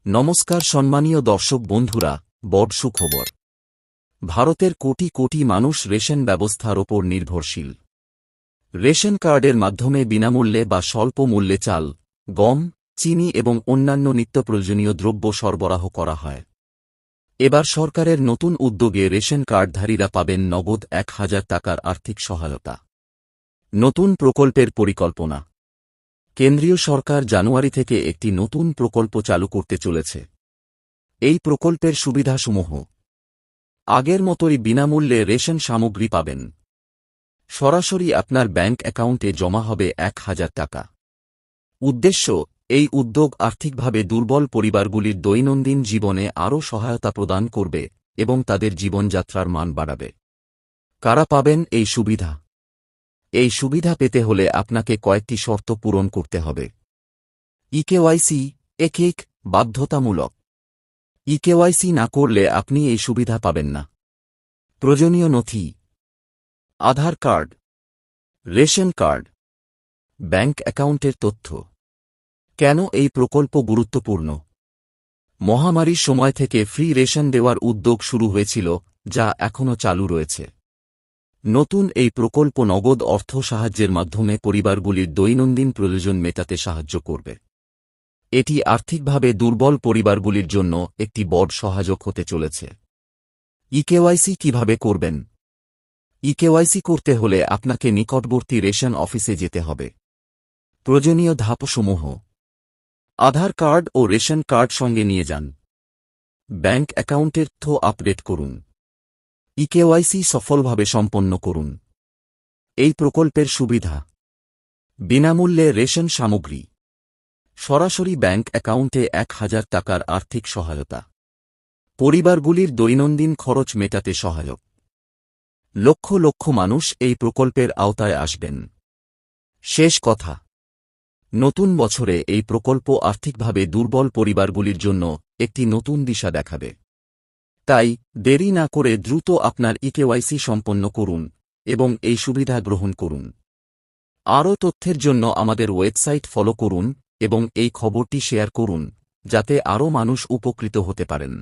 নমস্কার সম্মানীয় দর্শক বন্ধুরা, বড় সুখবর। ভারতের কোটি কোটি মানুষ রেশন ব্যবস্থার ওপর নির্ভরশীল। রেশন কার্ডের মাধ্যমে বিনামূল্যে বা স্বল্প মূল্যে চাল, গম, চিনি এবং অন্যান্য নিত্যপ্রয়োজনীয় দ্রব্য সরবরাহ করা হয়। এবার সরকারের নতুন উদ্যোগে রেশন কার্ডধারীরা পাবেন নগদ ১,০০০ টাকার আর্থিক সহায়তা। নতুন প্রকল্পের পরিকল্পনা। কেন্দ্রীয় সরকার জানুয়ারি থেকে একটি নতুন প্রকল্প চালু করতে চলেছে। এই প্রকল্পের সুবিধাসমূহ: আগের মতোই বিনামূল্যে রেশন সামগ্রী পাবেন। সরাসরি আপনার ব্যাংক অ্যাকাউন্টে জমা হবে ১,০০০ টাকা। উদ্দেশ্য: এই উদ্যোগ আর্থিকভাবে দুর্বল পরিবারগুলির দৈনন্দিন জীবনে আরও সহায়তা প্রদান করবে এবং তাদের জীবনযাত্রার মান বাড়াবে। কারা পাবেন এই সুবিধা? এই সুবিধা পেতে হলে আপনাকে কয়েকটি শর্ত পূরণ করতে হবে। ইকেওয়াইসি এক বাধ্যতামূলক। ইকেওয়াইসি না করলে আপনি এই সুবিধা পাবেন না। প্রয়োজনীয় নথি: আধার কার্ড, রেশন কার্ড, ব্যাংক অ্যাকাউন্টের তথ্য। কেন এই প্রকল্প গুরুত্বপূর্ণ? মহামারীর সময় থেকে ফ্রি রেশন দেওয়ার উদ্যোগ শুরু হয়েছিল, যা এখনও চালু রয়েছে। নতুন এই প্রকল্প নগদ অর্থ সাহায্যের মাধ্যমে পরিবারগুলির দৈনন্দিন প্রয়োজন মেটাতে সাহায্য করবে। এটি আর্থিকভাবে দুর্বল পরিবারগুলির জন্য একটি বড় সহায়ক হতে চলেছে। ইকেওয়াইসি কিভাবে করবেন? ইকেওয়াইসি করতে হলে আপনাকে নিকটবর্তী রেশন অফিসে যেতে হবে। প্রয়োজনীয় ধাপসমূহ: আধার কার্ড ও রেশন কার্ড সঙ্গে নিয়ে যান। ব্যাংক অ্যাকাউন্টের তথ্য আপডেট করুন। ইকেওয়াইসি সফলভাবে সম্পন্ন করুন। এই প্রকল্পের সুবিধা: বিনামূল্যে রেশন সামগ্রী, সরাসরি ব্যাংক অ্যাকাউন্টে ১,০০০ টাকার আর্থিক সহায়তা, পরিবারগুলির দৈনন্দিন খরচ মেটাতে সহায়ক। লক্ষ লক্ষ মানুষ এই প্রকল্পের আওতায় আসবেন। শেষ কথা: নতুন বছরে এই প্রকল্প আর্থিকভাবে দুর্বল পরিবারগুলির জন্য একটি নতুন দিশা দেখাবে। তাই দেরি না করে দ্রুত আপনার ইকেওয়াইসি সম্পন্ন করুন এবং এই সুবিধা গ্রহণ করুন। আরও তথ্যের জন্য আমাদের ওয়েবসাইট ফলো করুন এবং এই খবরটি শেয়ার করুন, যাতে আরও মানুষ উপকৃত হতে পারেন।